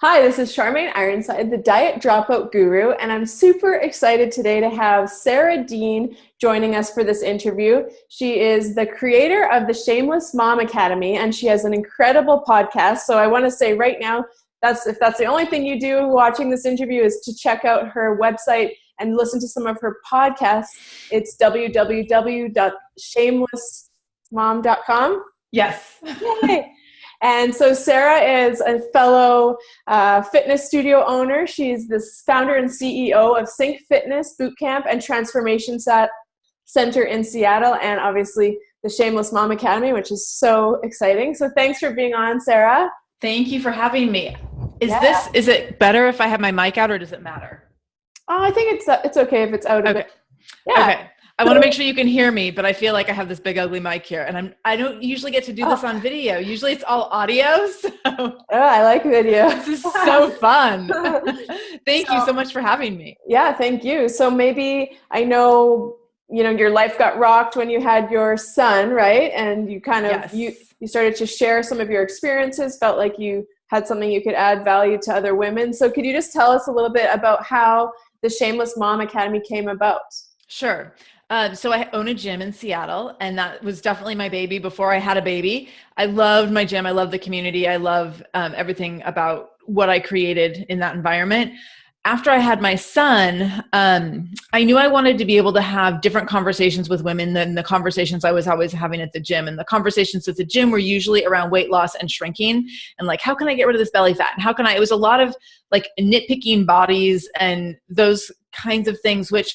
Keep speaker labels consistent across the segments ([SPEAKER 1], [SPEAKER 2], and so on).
[SPEAKER 1] Hi, this is Charmaine Ironside, the Diet Dropout Guru, and I'm super excited today to have Sara Dean joining us for this interview. She is the creator of the Shameless Mom Academy, and she has an incredible podcast. So I want to say right now, if that's the only thing you do watching this interview is to check out her website and listen to some of her podcasts. It's www.shamelessmom.com.
[SPEAKER 2] Yes.
[SPEAKER 1] Yay! And so Sara is a fellow fitness studio owner. She's the founder and CEO of Sync Fitness Bootcamp and Transformation Center in Seattle, and obviously the Shameless Mom Academy, which is so exciting. So thanks for being on, Sara.
[SPEAKER 2] Thank you for having me. Is it better if I have my mic out, or does it matter?
[SPEAKER 1] Oh, I think it's okay if it's out a bit.
[SPEAKER 2] Yeah. Okay. I want to make sure you can hear me, but I feel like I have this big ugly mic here, and I don't usually get to do this on video. Usually it's all audio. So
[SPEAKER 1] oh, I like video.
[SPEAKER 2] This is so fun. Thank you so much for having me.
[SPEAKER 1] Yeah, thank you. So maybe I know, your life got rocked when you had your son, right? And you kind of,
[SPEAKER 2] yes.
[SPEAKER 1] you started to share some of your experiences, felt like you had something you could add value to other women. So could you just tell us a little bit about how the Shameless Mom Academy came about?
[SPEAKER 2] Sure. So I own a gym in Seattle, and that was definitely my baby before I had a baby. I loved my gym. I love the community. I love everything about what I created in that environment. After I had my son, I knew I wanted to be able to have different conversations with women than the conversations I was always having at the gym. And the conversations at the gym were usually around weight loss and shrinking, and like, how can I get rid of this belly fat? And it was a lot of like nitpicking bodies and those kinds of things, which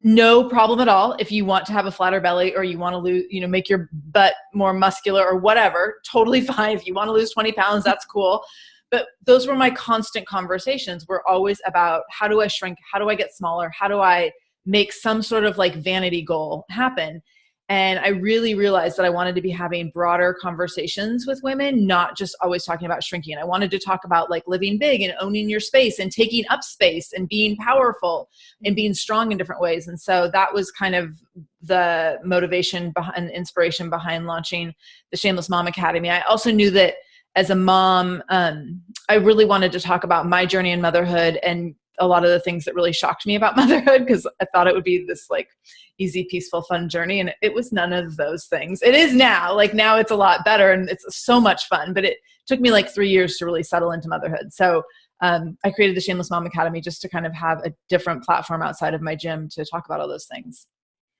[SPEAKER 2] no problem at all. If you want to have a flatter belly, or you want to lose, make your butt more muscular or whatever, totally fine. If you want to lose 20 pounds, that's cool. But those were my constant conversations, were always about, how do I shrink? How do I get smaller? How do I make some sort of like vanity goal happen? And I really realized that I wanted to be having broader conversations with women, not just always talking about shrinking. I wanted to talk about like living big and owning your space and taking up space and being powerful and being strong in different ways. And so that was kind of the motivation and inspiration behind launching the Shameless Mom Academy. I also knew that as a mom, I really wanted to talk about my journey in motherhood and a lot of the things that really shocked me about motherhood, because I thought it would be this like easy, peaceful, fun journey. And it was none of those things. It is now. Like now it's a lot better and it's so much fun, but it took me like 3 years to really settle into motherhood. So I created the Shameless Mom Academy just to kind of have a different platform outside of my gym to talk about all those things.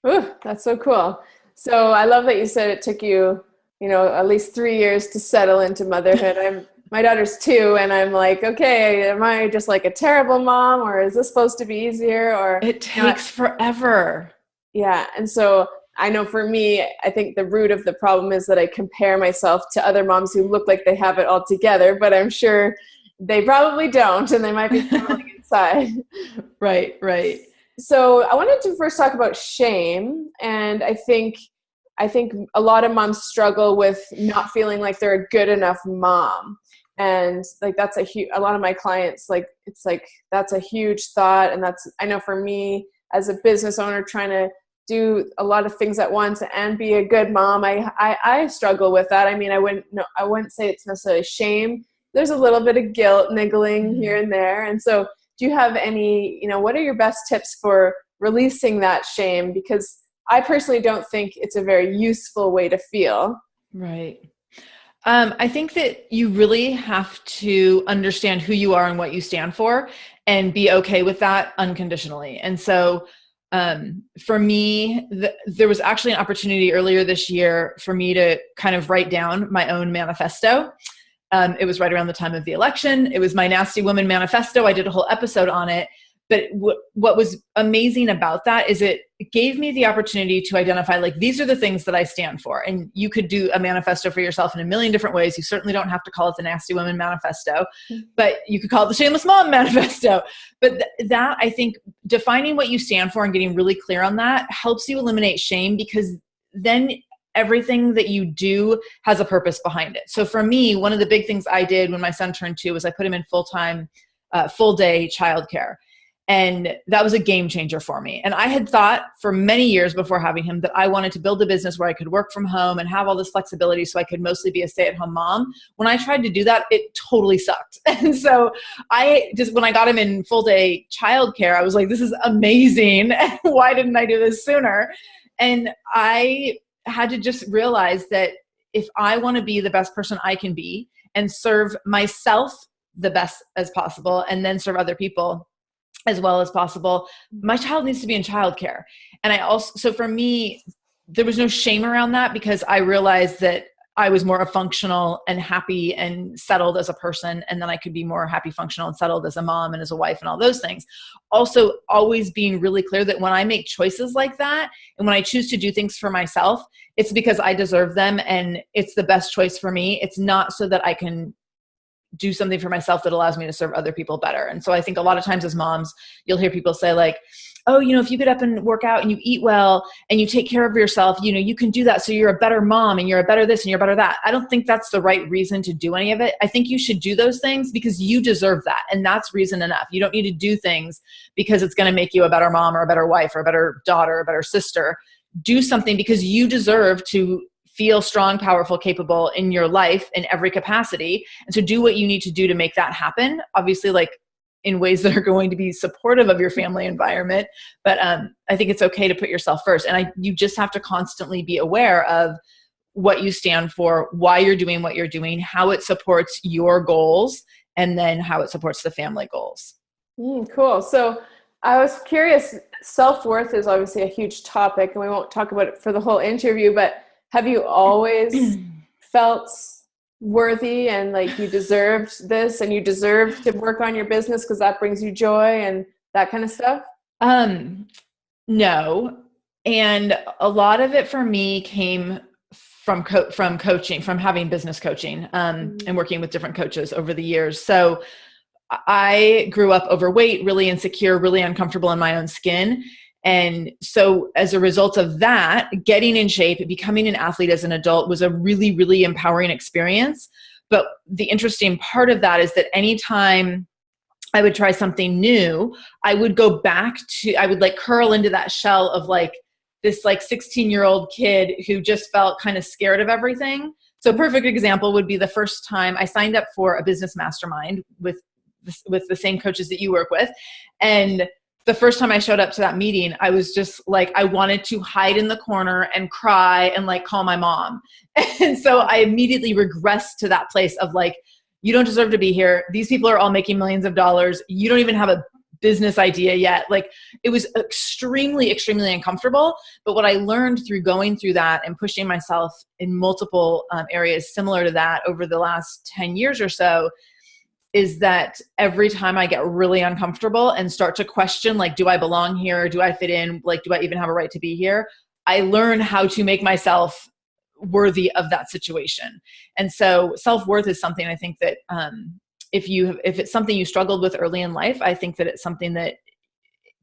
[SPEAKER 1] Ooh, that's so cool. So I love that you said it took you, at least 3 years to settle into motherhood. My daughter's 2, and I'm like, okay, am I just like a terrible mom, or is this supposed to be easier? Or
[SPEAKER 2] it takes forever.
[SPEAKER 1] Yeah. And so I know for me, I think the root of the problem is that I compare myself to other moms who look like they have it all together, but I'm sure they probably don't, and they might be struggling inside.
[SPEAKER 2] Right.
[SPEAKER 1] So I wanted to first talk about shame. And I think a lot of moms struggle with not feeling like they're a good enough mom. And like, that's a lot of my clients, like, it's like, that's a huge thought. And I know for me as a business owner, trying to do a lot of things at once and be a good mom, I struggle with that. I mean, I wouldn't say it's necessarily shame. There's a little bit of guilt niggling here and there. And so do you have any, what are your best tips for releasing that shame? Because I personally don't think it's a very useful way to feel.
[SPEAKER 2] Right. I think that you really have to understand who you are and what you stand for, and be okay with that unconditionally. And so for me, there was actually an opportunity earlier this year for me to kind of write down my own manifesto. It was right around the time of the election. It was my Nasty Woman manifesto. I did a whole episode on it. But what was amazing about that is it gave me the opportunity to identify, like, these are the things that I stand for. And you could do a manifesto for yourself in a million different ways. You certainly don't have to call it the Nasty Woman manifesto, but you could call it the Shameless Mom manifesto. But that, I think, defining what you stand for and getting really clear on that helps you eliminate shame, because then everything that you do has a purpose behind it. So for me, one of the big things I did when my son turned 2 was I put him in full-time, full-day childcare. And that was a game changer for me. And I had thought for many years before having him that I wanted to build a business where I could work from home and have all this flexibility so I could mostly be a stay-at-home mom. When I tried to do that, it totally sucked. And so when I got him in full-day childcare, I was like, this is amazing. Why didn't I do this sooner? And I had to just realize that if I want to be the best person I can be and serve myself the best as possible and then serve other people as well as possible, my child needs to be in childcare. And so for me, there was no shame around that because I realized that I was more functional and happy and settled as a person. And then I could be more happy, functional, and settled as a mom and as a wife and all those things. Also, always being really clear that when I make choices like that and when I choose to do things for myself, it's because I deserve them and it's the best choice for me. It's not so that I can do something for myself that allows me to serve other people better. And so I think a lot of times as moms, you'll hear people say like, oh, if you get up and work out and you eat well and you take care of yourself, you can do that. So you're a better mom and you're a better this and you're better that. I don't think that's the right reason to do any of it. I think you should do those things because you deserve that. And that's reason enough. You don't need to do things because it's going to make you a better mom or a better wife or a better daughter or a better sister. Do something because you deserve to feel strong, powerful, capable in your life in every capacity. And so do what you need to do to make that happen. Obviously, like in ways that are going to be supportive of your family environment. But I think it's okay to put yourself first. And you just have to constantly be aware of what you stand for, why you're doing what you're doing, how it supports your goals, and then how it supports the family goals.
[SPEAKER 1] Cool. So I was curious, self-worth is obviously a huge topic and we won't talk about it for the whole interview, but have you always felt worthy and like you deserved this and you deserve to work on your business because that brings you joy and that kind of stuff?
[SPEAKER 2] No. And a lot of it for me came from coaching, from having business coaching, and working with different coaches over the years. So I grew up overweight, really insecure, really uncomfortable in my own skin. And so as a result of that, getting in shape, becoming an athlete as an adult was a really, really empowering experience. But the interesting part of that is that anytime I would try something new, I would like curl into that shell of like this like 16-year-old kid who just felt kind of scared of everything. So a perfect example would be the first time I signed up for a business mastermind with the same coaches that you work with. And the first time I showed up to that meeting, I was just like, I wanted to hide in the corner and cry and like call my mom. And so I immediately regressed to that place of like, you don't deserve to be here. These people are all making millions of dollars. You don't even have a business idea yet. Like it was extremely, extremely uncomfortable. But what I learned through going through that and pushing myself in multiple areas similar to that over the last 10 years or so is that every time I get really uncomfortable and start to question, like, do I belong here? Do I fit in? Like, do I even have a right to be here? I learn how to make myself worthy of that situation. And so self-worth is something I think that if it's something you struggled with early in life, I think that it's something that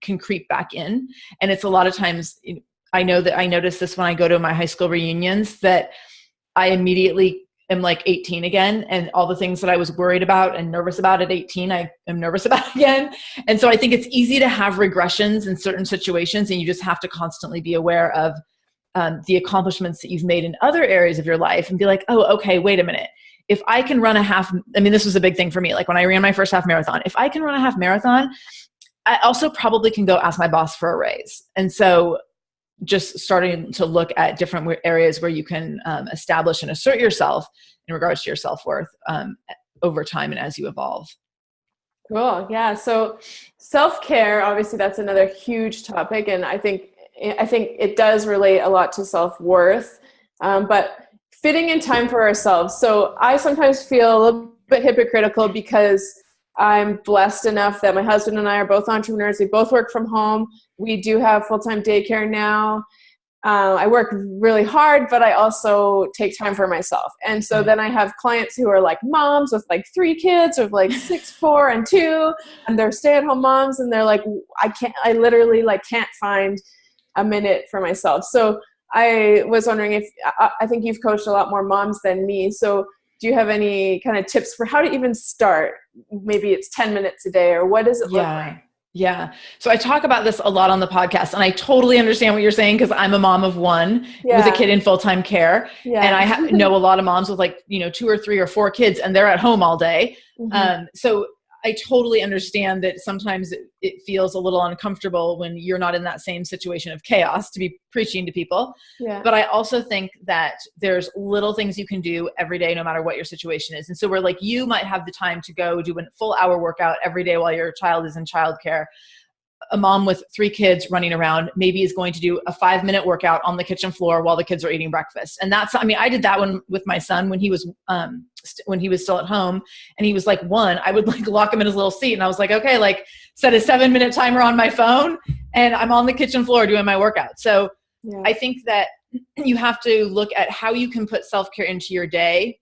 [SPEAKER 2] can creep back in. And it's a lot of times, I know that I notice this when I go to my high school reunions, that I immediately am like 18 again. And all the things that I was worried about and nervous about at 18, I am nervous about again. And so I think it's easy to have regressions in certain situations. And you just have to constantly be aware of the accomplishments that you've made in other areas of your life and be like, oh, okay, wait a minute. If I can run this was a big thing for me. Like when I ran my first half marathon, if I can run a half marathon, I also probably can go ask my boss for a raise. And so just starting to look at different areas where you can establish and assert yourself in regards to your self-worth over time and as you evolve.
[SPEAKER 1] Cool. Yeah. So self-care, obviously that's another huge topic. And I think it does relate a lot to self-worth, but fitting in time for ourselves. So I sometimes feel a little bit hypocritical because I'm blessed enough that my husband and I are both entrepreneurs. We both work from home. We do have full-time daycare now. I work really hard, but I also take time for myself. And so then I have clients who are like moms with like 3 kids of like 6, 4, and 2, and they're stay-at-home moms. And they're like, I literally like can't find a minute for myself. So I was wondering if, I think you've coached a lot more moms than me. So do you have any kind of tips for how to even start? Maybe it's 10 minutes a day, or what does it look like?
[SPEAKER 2] Yeah. So I talk about this a lot on the podcast, and I totally understand what you're saying because I'm a mom of one with a kid in full-time care.
[SPEAKER 1] Yeah.
[SPEAKER 2] And I know a lot of moms with like, 2 or 3 or 4 kids, and they're at home all day. So I totally understand that sometimes it feels a little uncomfortable when you're not in that same situation of chaos to be preaching to people.
[SPEAKER 1] Yeah.
[SPEAKER 2] But I also think that there's little things you can do every day, no matter what your situation is. And so where like you might have the time to go do a full hour workout every day while your child is in childcare, a mom with 3 kids running around maybe is going to do a 5-minute workout on the kitchen floor while the kids are eating breakfast. And I did that one with my son when he was still at home and he was like 1, I would like lock him in his little seat. And I was like, okay, like set a 7-minute timer on my phone and I'm on the kitchen floor doing my workout. So I think that you have to look at how you can put self-care into your day,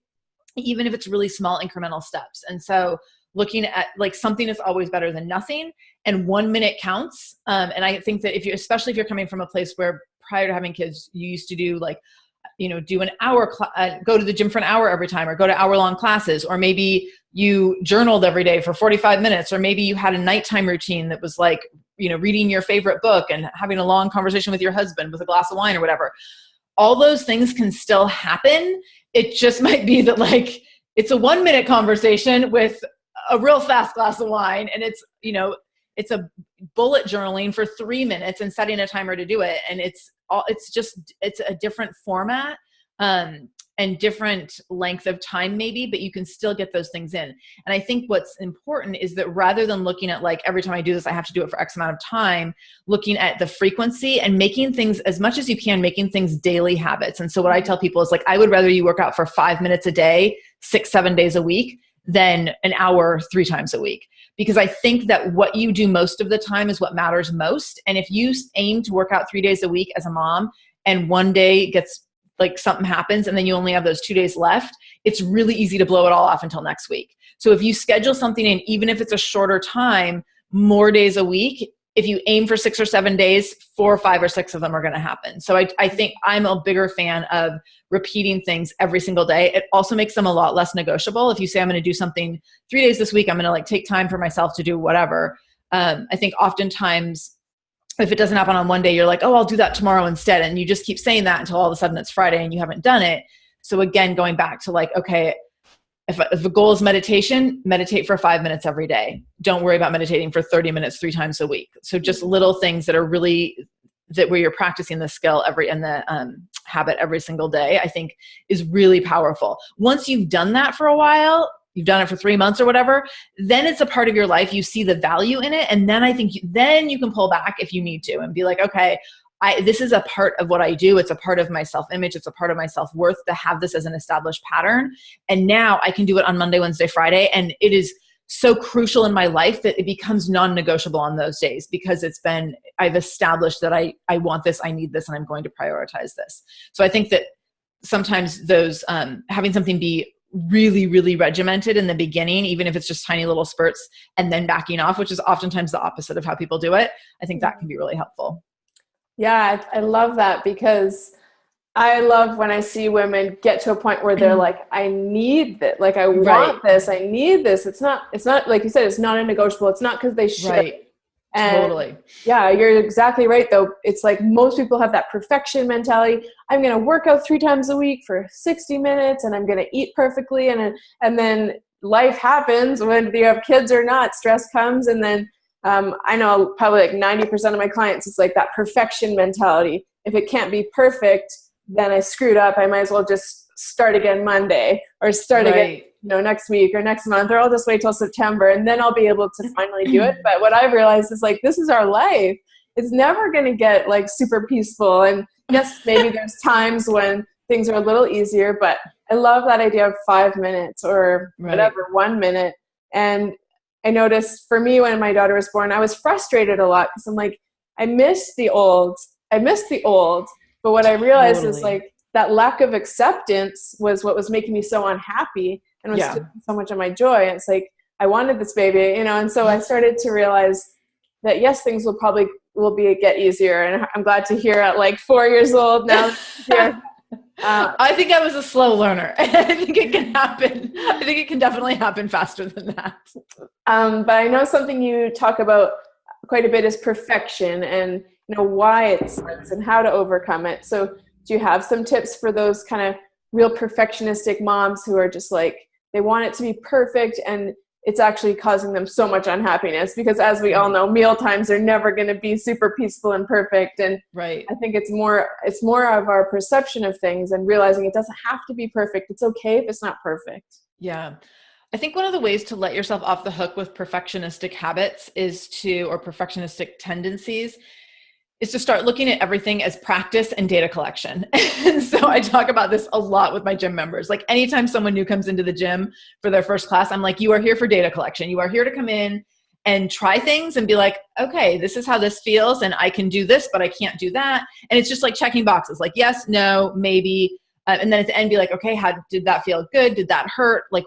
[SPEAKER 2] even if it's really small incremental steps. And so looking at like something is always better than nothing, and 1 minute counts. And I think that especially if you're coming from a place where prior to having kids, you used to do like, do an hour, go to the gym for an hour every time, or go to hour-long classes, or maybe you journaled every day for 45 minutes, or maybe you had a nighttime routine that was like, reading your favorite book and having a long conversation with your husband with a glass of wine or whatever. All those things can still happen. It just might be that like, it's a 1 minute conversation with a real fast glass of wine, and it's a bullet journaling for 3 minutes and setting a timer to do it. And it's a different format, and different length of time maybe, but you can still get those things in. And I think what's important is that rather than looking at like, every time I do this, I have to do it for X amount of time, looking at the frequency and making things as much as you can, making things daily habits. And so what I tell people is like, I would rather you work out for 5 minutes a day, 6-7 days a week, than an hour 3 times a week. Because I think that what you do most of the time is what matters most. And if you aim to work out 3 days a week as a mom, and one day gets like something happens and then you only have those 2 days left, it's really easy to blow it all off until next week. So if you schedule something in, even if it's a shorter time, more days a week, if you aim for 6 or 7 days, 4 or 5 or 6 of them are going to happen. So I think I'm a bigger fan of repeating things every single day. It also makes them a lot less negotiable. If you say, I'm going to do something 3 days this week, I'm going to like take time for myself to do whatever. I think oftentimes if it doesn't happen on one day, you're like, oh, I'll do that tomorrow instead. And you just keep saying that until all of a sudden it's Friday and you haven't done it. So again, going back to like, okay, if the goal is meditation, meditate for 5 minutes every day. Don't worry about meditating for 30 minutes 3 times a week. So just little things that are really where you're practicing the skill and the habit every single day, I think is really powerful. Once you've done that for a while, you've done it for 3 months or whatever, then it's a part of your life. You see the value in it. And then I think then you can pull back if you need to and be like, okay, this is a part of what I do. It's a part of my self-image. It's a part of my self-worth to have this as an established pattern. And now I can do it on Monday, Wednesday, Friday. And it is so crucial in my life that it becomes non-negotiable on those days because I've established that I want this, I need this, and I'm going to prioritize this. So I think that sometimes those, having something be really, really regimented in the beginning, even if it's just tiny little spurts, and then backing off, which is oftentimes the opposite of how people do it, I think that can be really helpful.
[SPEAKER 1] Yeah, I love that because I love when I see women get to a point where they're like, I need this, like I want this, I need this. It's not like you said, it's not a negotiable. It's not because they should.
[SPEAKER 2] Right.
[SPEAKER 1] And
[SPEAKER 2] totally.
[SPEAKER 1] Yeah, you're exactly right though. It's like most people have that perfection mentality. I'm going to work out 3 times a week for 60 minutes and I'm going to eat perfectly. And then life happens when you have kids or not, stress comes. And then I know probably like 90% of my clients, it's like that perfection mentality. If it can't be perfect, then I screwed up. I might as well just start again Monday or start again next week or next month, or I'll just wait till September and then I'll be able to finally do it. But what I've realized is like, this is our life. It's never going to get like super peaceful. And yes, maybe there's times when things are a little easier, but I love that idea of 5 minutes or whatever, 1 minute. And I noticed for me when my daughter was born, I was frustrated a lot because I'm like, I miss the old. But what I realized is like that lack of acceptance was what was making me so unhappy and was stealing so much of my joy. And it's like, I wanted this baby, and so I started to realize that yes, things will get easier. And I'm glad to hear at like 4 years old now.
[SPEAKER 2] I think I was a slow learner. I think it can happen. I think it can definitely happen faster than that.
[SPEAKER 1] But I know something you talk about quite a bit is perfection, and why it sucks and how to overcome it. So do you have some tips for those kind of real perfectionistic moms who are just like, they want it to be perfect and it's actually causing them so much unhappiness? Because as we all know, meal times are never going to be super peaceful and perfect. And
[SPEAKER 2] right.
[SPEAKER 1] I think it's more of our perception of things and realizing it doesn't have to be perfect. It's okay if it's not perfect.
[SPEAKER 2] Yeah. I think one of the ways to let yourself off the hook with perfectionistic habits or perfectionistic tendencies is to start looking at everything as practice and data collection. And so I talk about this a lot with my gym members. Like anytime someone new comes into the gym for their first class, I'm like, you are here for data collection. You are here to come in and try things and be like, okay, this is how this feels. And I can do this, but I can't do that. And it's just like checking boxes, like yes, no, maybe. And then at the end be like, okay, how did that feel? Good. Did that hurt? Like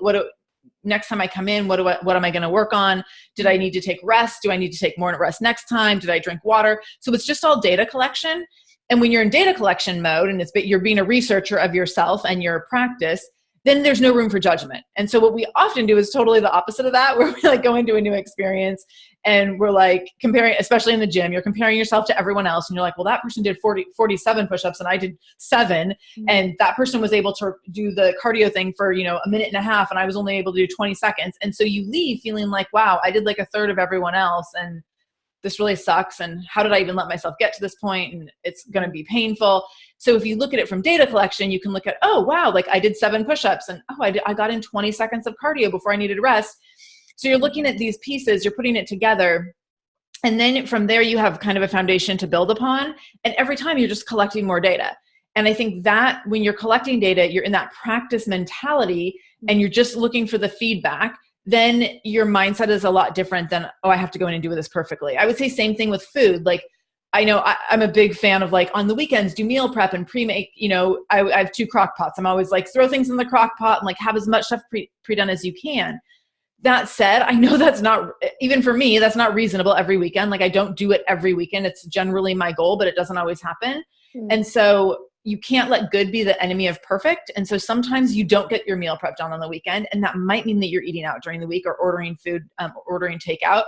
[SPEAKER 2] next time I come in, what am I going to work on? Did I need to take rest? Do I need to take more rest next time? Did I drink water? So it's just all data collection. And when you're in data collection mode and you're being a researcher of yourself and your practice, then there's no room for judgment. And so what we often do is totally the opposite of that, where we like go into a new experience and we're like comparing, especially in the gym, you're comparing yourself to everyone else. And you're like, well, that person did 47 push-ups and I did 7. Mm-hmm. And that person was able to do the cardio thing for, a minute and a half. And I was only able to do 20 seconds. And so you leave feeling like, wow, I did like a third of everyone else. And this really sucks. And how did I even let myself get to this point? And it's going to be painful. So if you look at it from data collection, you can look at, oh, wow, like I did 7 push-ups and I got in 20 seconds of cardio before I needed rest. So you're looking at these pieces, you're putting it together. And then from there, you have kind of a foundation to build upon. And every time you're just collecting more data. And I think that when you're collecting data, you're in that practice mentality and you're just looking for the feedback, then your mindset is a lot different than, oh, I have to go in and do this perfectly. I would say same thing with food. Like, I know I'm a big fan of like on the weekends, do meal prep and pre-make, I have 2 crock pots. I'm always like throw things in the crock pot and like have as much stuff pre-done as you can. That said, I know that's not, even for me, that's not reasonable every weekend. Like I don't do it every weekend. It's generally my goal, but it doesn't always happen. Mm. And so you can't let good be the enemy of perfect. And so sometimes you don't get your meal prep done on the weekend. And that might mean that you're eating out during the week or ordering food, ordering takeout.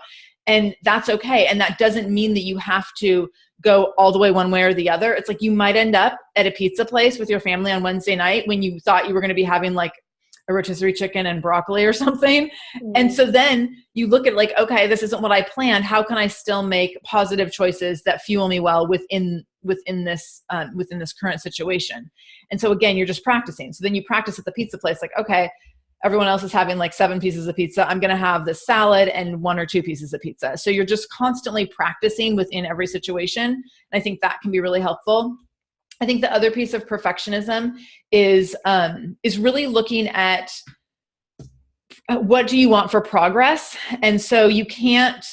[SPEAKER 2] And that's okay. And that doesn't mean that you have to go all the way one way or the other. It's like you might end up at a pizza place with your family on Wednesday night when you thought you were going to be having like a rotisserie chicken and broccoli or something. Mm-hmm. And so then you look at like, okay, this isn't what I planned. How can I still make positive choices that fuel me well within this current situation? And so again, you're just practicing. So then you practice at the pizza place, like, okay, everyone else is having like 7 pieces of pizza. I'm going to have this salad and 1 or 2 pieces of pizza. So you're just constantly practicing within every situation. And I think that can be really helpful. I think the other piece of perfectionism is really looking at what do you want for progress? And so perfectionism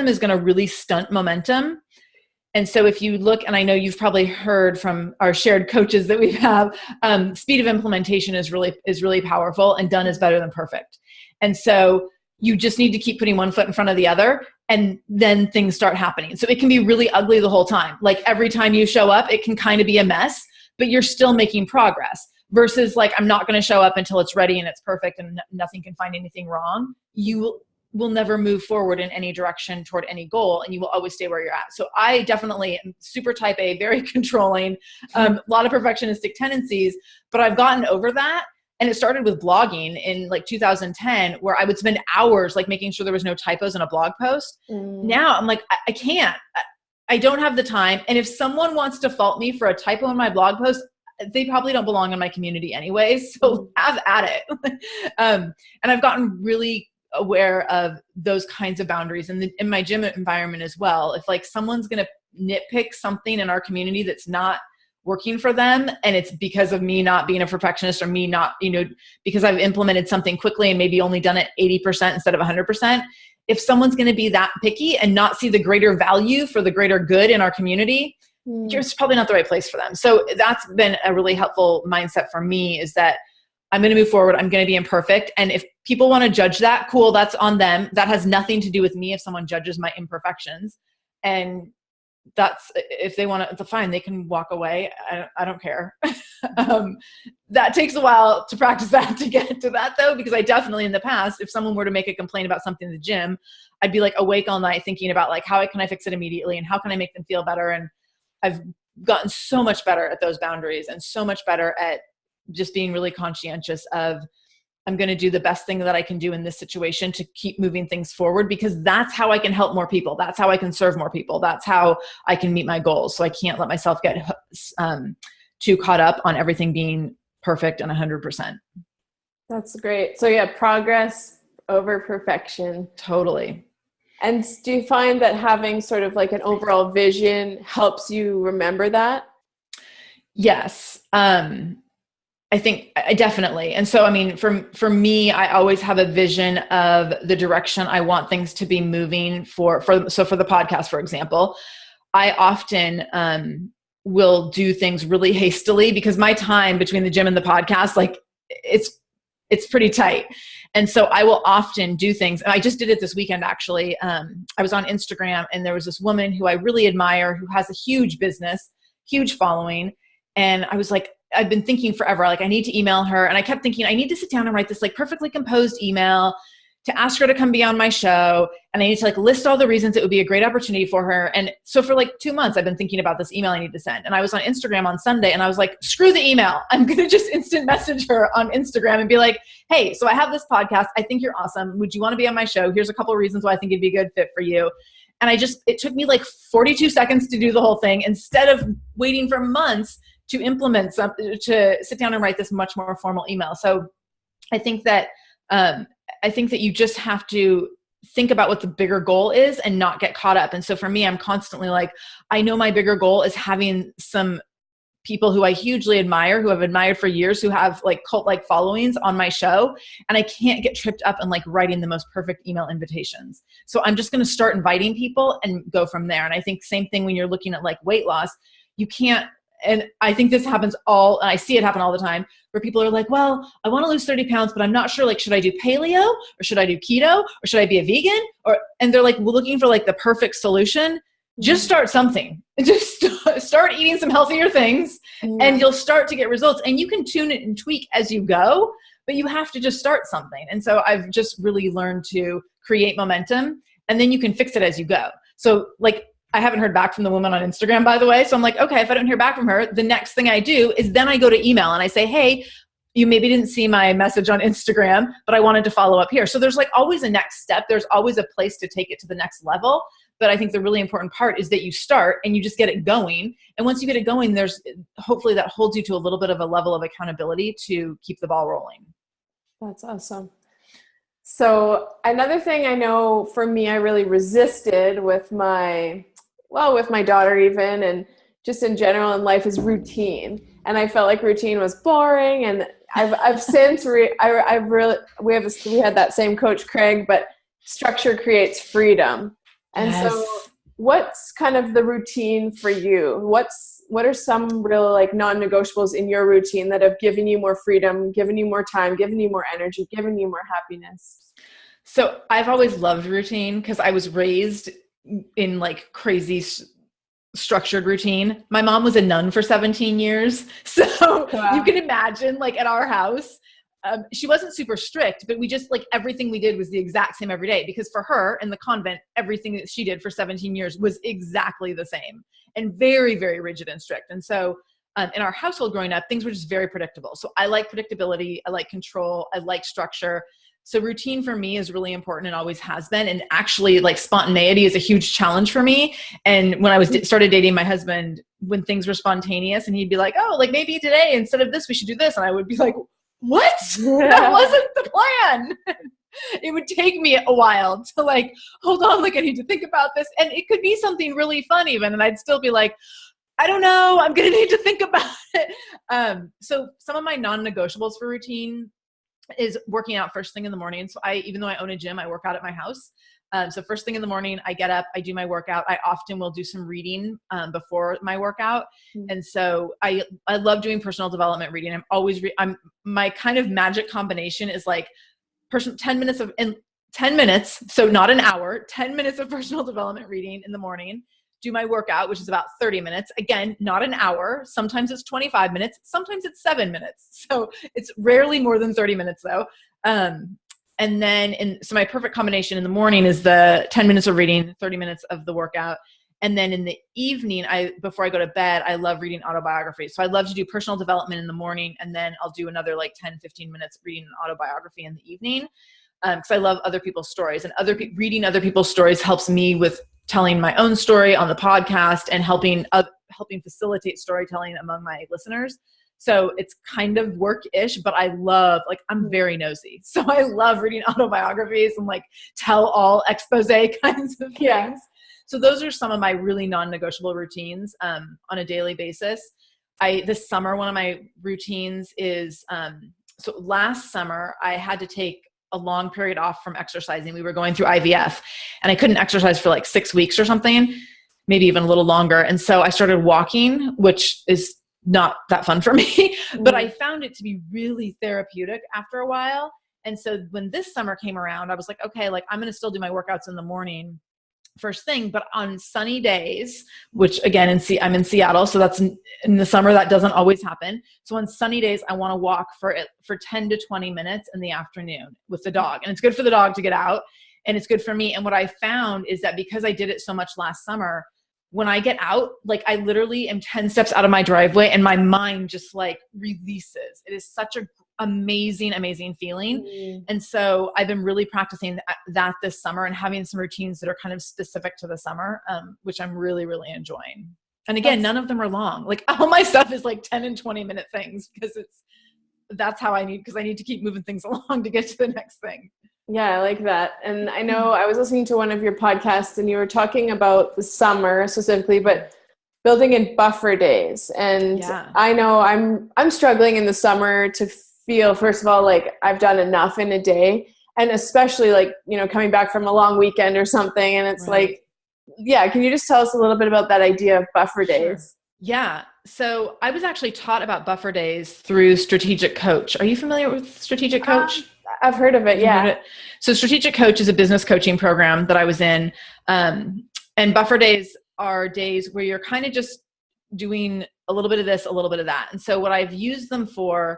[SPEAKER 2] is going to really stunt momentum. And so if you look, and I know you've probably heard from our shared coaches that we have, speed of implementation is really powerful, and done is better than perfect. And so you just need to keep putting one foot in front of the other, and then things start happening. So it can be really ugly the whole time. Like every time you show up, it can kind of be a mess, but you're still making progress, versus like, I'm not going to show up until it's ready and it's perfect and nothing can find anything wrong. You will never move forward in any direction toward any goal, and you will always stay where you're at. So I definitely am super type A, very controlling, a lot of perfectionistic tendencies, but I've gotten over that. And it started with blogging in like 2010, where I would spend hours like making sure there was no typos in a blog post. Mm. Now I'm like, I can't, I don't have the time. And if someone wants to fault me for a typo in my blog post, they probably don't belong in my community anyway. So have at it. And I've gotten really aware of those kinds of boundaries in my gym environment as well. If like someone's going to nitpick something in our community that's not working for them, and it's because of me not being a perfectionist, or me not, because I've implemented something quickly and maybe only done it 80% instead of 100%. If someone's going to be that picky and not see the greater value for the greater good in our community, it's probably not the right place for them. So that's been a really helpful mindset for me, is that I'm going to move forward. I'm going to be imperfect. And if people want to judge that, cool, that's on them. That has nothing to do with me if someone judges my imperfections. And that's, if they want to, fine, they can walk away. I don't care. That takes a while to practice that, to get to that though, because I definitely in the past, if someone were to make a complaint about something in the gym, I'd be like awake all night thinking about like, how can I fix it immediately? And how can I make them feel better? And I've gotten so much better at those boundaries, and so much better at just being really conscientious of, I'm going to do the best thing that I can do in this situation to keep moving things forward, because that's how I can help more people. That's how I can serve more people. That's how I can meet my goals. So I can't let myself get too caught up on everything being perfect and 100%.
[SPEAKER 1] That's great. So yeah, progress over perfection.
[SPEAKER 2] Totally.
[SPEAKER 1] And do you find that having sort of like an overall vision helps you remember that?
[SPEAKER 2] Yes. I think I definitely. And so, I mean, for me, I always have a vision of the direction I want things to be moving so for the podcast, for example, I often will do things really hastily because my time between the gym and the podcast, like it's pretty tight. And so I will often do things. And I just did it this weekend, actually. I was on Instagram and there was this woman who I really admire who has a huge business, huge following. And I was like, I've been thinking forever, like I need to email her. And I kept thinking, I need to sit down and write this like perfectly composed email to ask her to come be on my show. And I need to like list all the reasons it would be a great opportunity for her. And so for like 2 months, I've been thinking about this email I need to send. And I was on Instagram on Sunday and I was like, screw the email. I'm going to just instant message her on Instagram and be like, hey, so I have this podcast. I think you're awesome. Would you want to be on my show? Here's a couple of reasons why I think it'd be a good fit for you. And it took me like 42 seconds to do the whole thing instead of waiting for months to implement to sit down and write this much more formal email. So I think that you just have to think about what the bigger goal is and not get caught up. And so for me, I'm constantly like, I know my bigger goal is having some people who I hugely admire, who I've admired for years, who have like cult-like followings on my show. And I can't get tripped up in like writing the most perfect email invitations. So I'm just going to start inviting people and go from there. And I think same thing when you're looking at like weight loss, you can't. And I think this happens and I see it happen all the time, where people are like, well, I want to lose 30 pounds, but I'm not sure, like, should I do paleo or should I do keto or should I be a vegan? And they're like, we're looking for like the perfect solution. Just start something. Just start eating some healthier things and you'll start to get results, and you can tune it and tweak as you go, but you have to just start something. And so I've just really learned to create momentum, and then you can fix it as you go. So like, I haven't heard back from the woman on Instagram, by the way. So I'm like, okay, if I don't hear back from her, the next thing I do is then I go to email and I say, hey, you maybe didn't see my message on Instagram, but I wanted to follow up here. So there's like always a next step. There's always a place to take it to the next level. But I think the really important part is that you start and you just get it going. And once you get it going, there's hopefully that holds you to a little bit of a level of accountability to keep the ball rolling.
[SPEAKER 1] That's awesome. So another thing I know for me, I really resisted with my daughter even, and just in general in life, is routine. And I felt like routine was boring. And I've since we had that same coach, Craig, but structure creates freedom. And so what's kind of the routine for you? What are some real like non-negotiables in your routine that have given you more freedom, given you more time, given you more energy, given you more happiness?
[SPEAKER 2] So I've always loved routine because I was raised in like crazy structured routine. My mom was a nun for 17 years. So wow. You can imagine like at our house, she wasn't super strict, but we just like everything we did was the exact same every day, because for her in the convent, everything that she did for 17 years was exactly the same and very, very rigid and strict. And so in our household growing up, things were just very predictable. So I like predictability. I like control. I like structure. So routine for me is really important and always has been. And actually like spontaneity is a huge challenge for me. And when I started dating my husband, when things were spontaneous and he'd be like, oh, like maybe today instead of this, we should do this. And I would be like, what? That wasn't the plan. It would take me a while to like, hold on, like I need to think about this. And it could be something really fun even. And I'd still be like, I don't know, I'm going to need to think about it. So some of my non-negotiables for routine is working out first thing in the morning. So even though I own a gym, I work out at my house. So first thing in the morning, I get up, I do my workout. I often will do some reading before my workout. And so I love doing personal development reading. I'm always, my kind of magic combination is like 10 minutes, so not an hour, 10 minutes of personal development reading in the morning, do my workout, which is about 30 minutes. Again, not an hour. Sometimes it's 25 minutes. Sometimes it's 7 minutes. So it's rarely more than 30 minutes though. And then, so my perfect combination in the morning is the 10 minutes of reading, 30 minutes of the workout. And then in the evening, before I go to bed, I love reading autobiographies. So I love to do personal development in the morning, and then I'll do another like 10, 15 minutes reading an autobiography in the evening. Because I love other people's stories, and reading other people's stories helps me with telling my own story on the podcast and helping facilitate storytelling among my listeners. So it's kind of work-ish, but I love, like, I'm very nosy. So I love reading autobiographies and like tell all expose kinds of things. Yeah. So those are some of my really non-negotiable routines on a daily basis. This summer, one of my routines is, so last summer I had to take a long period off from exercising. We were going through IVF and I couldn't exercise for like 6 weeks or something, maybe even a little longer. And so I started walking, which is not that fun for me, but I found it to be really therapeutic after a while. And so when this summer came around, I was like, okay, like I'm going to still do my workouts in the morning first thing, but on sunny days, which again, I'm in Seattle, so that's in the summer, that doesn't always happen. So on sunny days, I want to walk for 10 to 20 minutes in the afternoon with the dog. And it's good for the dog to get out, and it's good for me. And what I found is that because I did it so much last summer, when I get out, like I literally am 10 steps out of my driveway and my mind just like releases. It is such a amazing, amazing feeling. And so I've been really practicing that this summer and having some routines that are kind of specific to the summer, which I'm really, really enjoying. And again, none of them are long. Like all my stuff is like 10 and 20 minute things because that's how I need to keep moving things along to get to the next thing.
[SPEAKER 1] Yeah, I like that. And I know I was listening to one of your podcasts and you were talking about the summer specifically, but building in buffer days. And I know I'm struggling in the summer to feel, first of all, like I've done enough in a day, and especially like, you know, coming back from a long weekend or something. And it's like, yeah, can you just tell us a little bit about that idea of buffer days?
[SPEAKER 2] Yeah. So I was actually taught about buffer days through Strategic Coach. Are you familiar with Strategic Coach?
[SPEAKER 1] I've heard of it. Yeah.
[SPEAKER 2] So Strategic Coach is a business coaching program that I was in. And buffer days are days where you're kind of just doing a little bit of this, a little bit of that. And so what I've used them for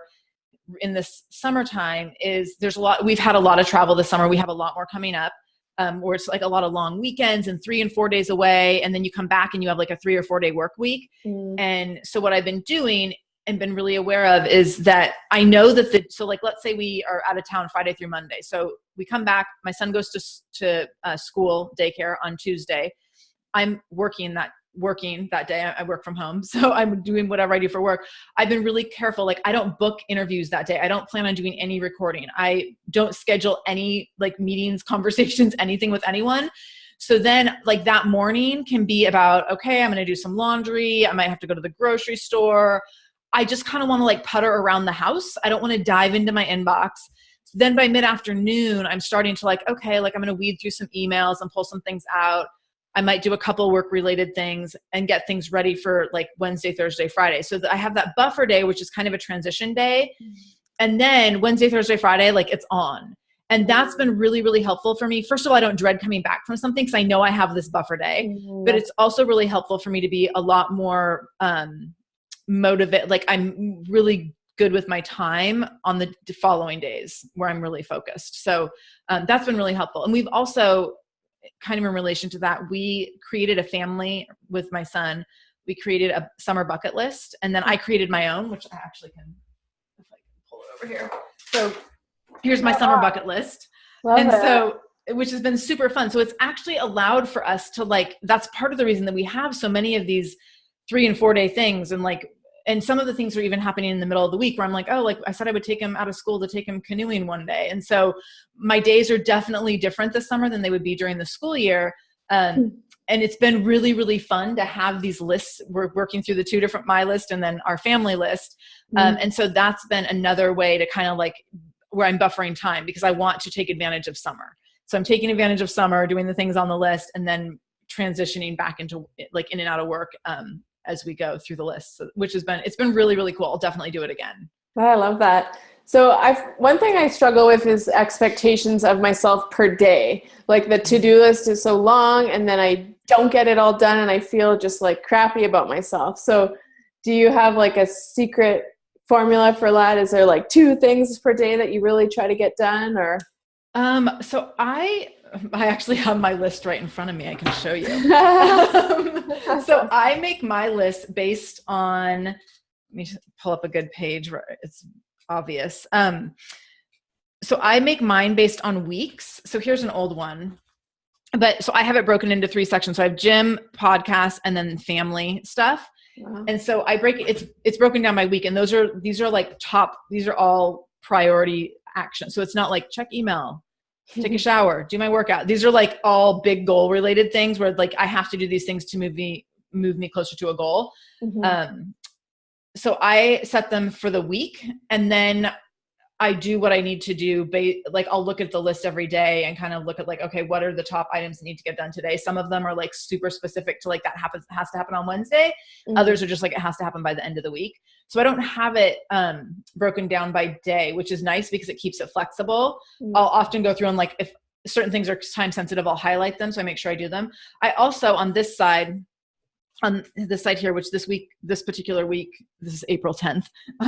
[SPEAKER 2] in this summertime is we've had a lot of travel this summer. We have a lot more coming up, where it's like a lot of long weekends and 3 and 4 days away. And then you come back and you have like a 3 or 4 day work week. And so what I've been doing and been really aware of is that I know that so like, let's say we are out of town Friday through Monday. So we come back, my son goes to school, daycare on Tuesday. I'm working that day. I work from home. So I'm doing whatever I do for work. I've been really careful. Like I don't book interviews that day. I don't plan on doing any recording. I don't schedule any like meetings, conversations, anything with anyone. So then like that morning can be about, okay, I'm going to do some laundry. I might have to go to the grocery store. I just kind of want to like putter around the house. I don't want to dive into my inbox. So then by mid-afternoon, I'm starting to like, okay, like I'm going to weed through some emails and pull some things out. I might do a couple work-related things and get things ready for like Wednesday, Thursday, Friday. So I have that buffer day, which is kind of a transition day. And then Wednesday, Thursday, Friday, like it's on. And that's been really, really helpful for me. First of all, I don't dread coming back from something because I know I have this buffer day. But it's also really helpful for me to be a lot more motivated. Like I'm really good with my time on the following days where I'm really focused. So that's been really helpful. And we've also, kind of in relation to that, we created a family with my son. We created a summer bucket list, and then I created my own, which I actually can, if I can pull it over here. So here's my summer bucket list. So, which has been super fun. So it's actually allowed for us to like, that's part of the reason that we have so many of these 3 and 4 day things. And like, and some of the things are even happening in the middle of the week where I'm like, oh, like I said, I would take him out of school to take him canoeing one day. And so my days are definitely different this summer than they would be during the school year. And it's been really, really fun to have these lists. We're working through the 2 different, my list and then our family list. And so that's been another way to kind of like where I'm buffering time because I want to take advantage of summer. So I'm taking advantage of summer, doing the things on the list, and then transitioning back into like in and out of work as we go through the list, which it's been really, really cool. I'll definitely do it again.
[SPEAKER 1] Oh, I love that. So one thing I struggle with is expectations of myself per day. Like the to-do list is so long and then I don't get it all done and I feel just like crappy about myself. So do you have like a secret formula for that? Is there like 2 things per day that you really try to get done, or?
[SPEAKER 2] So I actually have my list right in front of me. I can show you. So I make my list based on, let me just pull up a good page where it's obvious. So I make mine based on weeks. So here's an old one. But so I have it broken into 3 sections. So I have gym, podcast, and then family stuff. Wow. And so I break it, it's broken down by week. And these are like these are all priority actions. So it's not like check email, take a shower, do my workout. These are like all big goal related things where like I have to do these things to move me closer to a goal. Mm-hmm. So I set them for the week, and then I do what I need to do. Like I'll look at the list every day and kind of look at like, okay, what are the top items that need to get done today? Some of them are like super specific to like that has to happen on Wednesday. Mm-hmm. Others are just like, it has to happen by the end of the week. So I don't have it broken down by day, which is nice because it keeps it flexible. Mm-hmm. I'll often go through and like, if certain things are time sensitive, I'll highlight them. So I make sure I do them. I also, on this side here, which this particular week, this is April 10th.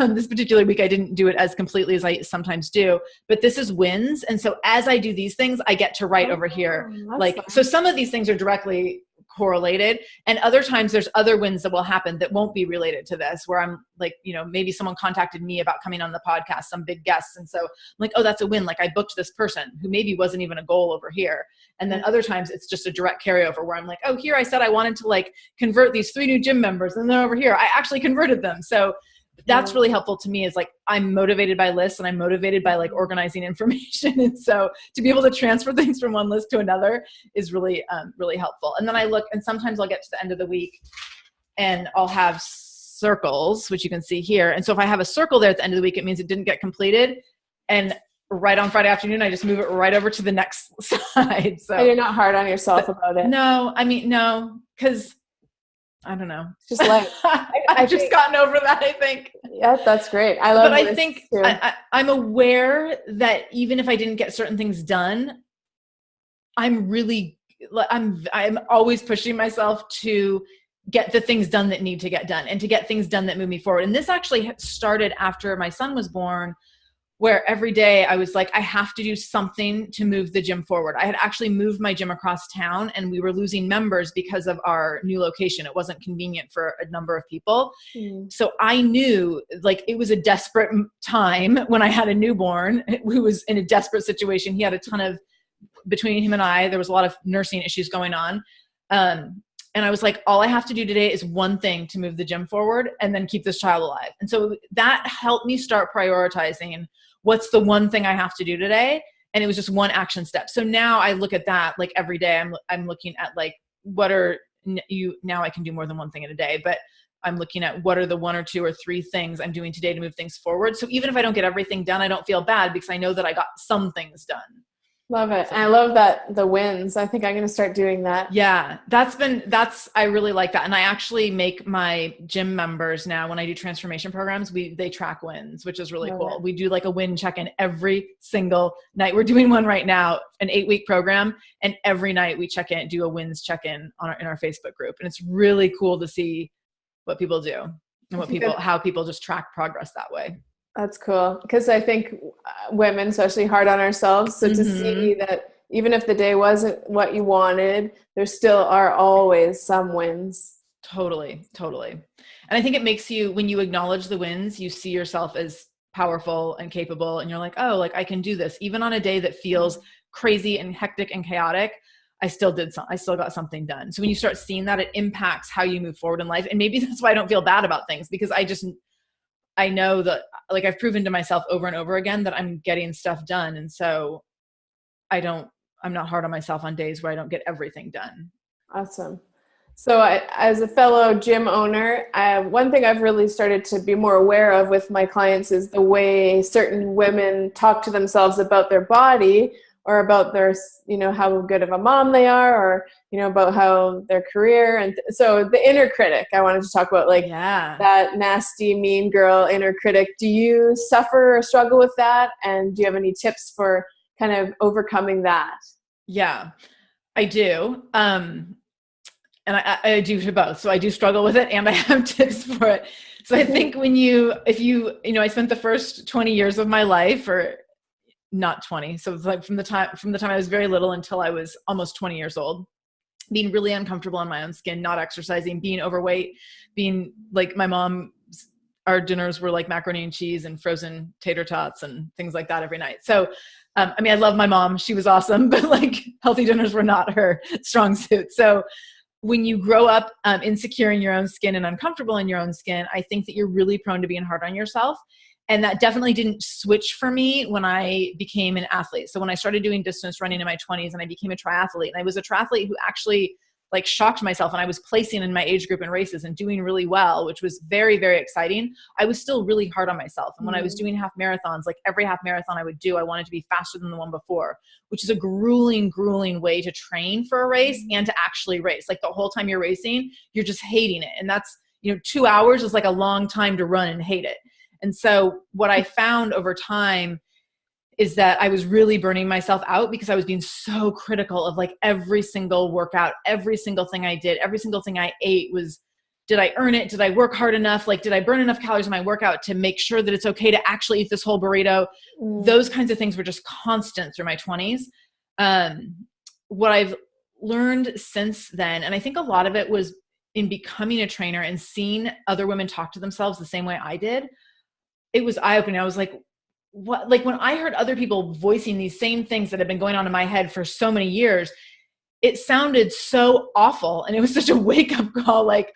[SPEAKER 2] This particular week, I didn't do it as completely as I sometimes do, but this is wins. And so as I do these things, I get to write over here. Like, fun. So some of these things are directly correlated, and other times there's other wins that will happen that won't be related to this, where I'm like, maybe someone contacted me about coming on the podcast, some big guests. And so I'm like, oh, that's a win. Like I booked this person who maybe wasn't even a goal over here. And then other times it's just a direct carryover where I'm like, oh, here I said I wanted to like convert these 3 new gym members, and then over here, I actually converted them. So that's really helpful to me, is like, I'm motivated by lists and I'm motivated by like organizing information. And so to be able to transfer things from one list to another is really, really helpful. And then I look, and sometimes I'll get to the end of the week and I'll have circles, which you can see here. And so if I have a circle there at the end of the week, it means it didn't get completed. And right on Friday afternoon, I just move it right over to the next side. So
[SPEAKER 1] and you're not hard on yourself about it.
[SPEAKER 2] No, because I don't know.
[SPEAKER 1] It's just like
[SPEAKER 2] I've just gotten over that, I think.
[SPEAKER 1] Yeah, that's great. I love. But
[SPEAKER 2] I think I'm aware that even if I didn't get certain things done, I'm always pushing myself to get the things done that need to get done, and to get things done that move me forward. And this actually started after my son was born, where every day I was like, I have to do something to move the gym forward. I had actually moved my gym across town, and we were losing members because of our new location. It wasn't convenient for a number of people. Mm. So I knew like it was a desperate time when I had a newborn who was in a desperate situation. He had a ton of, between him and I, there was a lot of nursing issues going on. And I was like, all I have to do today is one thing to move the gym forward and then keep this child alive. And so that helped me start prioritizing what's the one thing I have to do today. And it was just one action step. So now I look at that like every day. I'm looking at like, now I can do more than one thing in a day, but I'm looking at what are the 1 or 2 or 3 things I'm doing today to move things forward. So even if I don't get everything done, I don't feel bad because I know that I got some things done.
[SPEAKER 1] Love it. And I love that, the wins. I think I'm going to start doing that.
[SPEAKER 2] Yeah, I really like that. And I actually make my gym members now, when I do transformation programs, they track wins, which is really cool. We do like a win check-in every single night. We're doing one right now, an 8-week program. And every night we do a wins check-in in our Facebook group. And it's really cool to see what people do and how people just track progress that way.
[SPEAKER 1] That's cool. Because I think women, especially, hard on ourselves. So to see that even if the day wasn't what you wanted, there still are always some wins.
[SPEAKER 2] Totally. And I think it makes you, when you acknowledge the wins, you see yourself as powerful and capable. And you're like, oh, like I can do this. Even on a day that feels crazy and hectic and chaotic, I still got something done. So when you start seeing that, it impacts how you move forward in life. And maybe that's why I don't feel bad about things, because I know that like I've proven to myself over and over again that I'm getting stuff done. And so I'm not hard on myself on days where I don't get everything done.
[SPEAKER 1] Awesome. So as a fellow gym owner, one thing I've really started to be more aware of with my clients is the way certain women talk to themselves about their body, or about their, how good of a mom they are, or, about how their career. And so the inner critic, I wanted to talk about, like, that nasty, mean girl inner critic. Do you suffer or struggle with that? And do you have any tips for kind of overcoming that?
[SPEAKER 2] Yeah, I do. and I do for both. So I do struggle with it and I have tips for it. So I think if you, I spent the first 20 years of my life, or not 20. So it's like from the time I was very little until I was almost 20 years old, being really uncomfortable in my own skin, not exercising, being overweight, being like my mom, our dinners were like macaroni and cheese and frozen tater tots and things like that every night. So, I love my mom. She was awesome, but like healthy dinners were not her strong suit. So when you grow up insecure in your own skin and uncomfortable in your own skin, I think that you're really prone to being hard on yourself. And that definitely didn't switch for me when I became an athlete. So when I started doing distance running in my 20s and I became a triathlete, and I was a triathlete who actually like shocked myself, and I was placing in my age group in races and doing really well, which was very, very exciting. I was still really hard on myself. And when I was doing half marathons, like every half marathon I would do, I wanted to be faster than the one before, which is a grueling way to train for a race and to actually race. Like the whole time you're racing, you're just hating it. And that's, 2 hours is like a long time to run and hate it. And so what I found over time is that I was really burning myself out because I was being so critical of like every single workout, every single thing I did, every single thing I ate was, did I earn it? Did I work hard enough? Like, did I burn enough calories in my workout to make sure that it's okay to actually eat this whole burrito? Those kinds of things were just constant through my 20s. What I've learned since then, and I think a lot of it was in becoming a trainer and seeing other women talk to themselves the same way I did, it was eye-opening. I was like, what? Like when I heard other people voicing these same things that have been going on in my head for so many years, it sounded so awful. And it was such a wake-up call. Like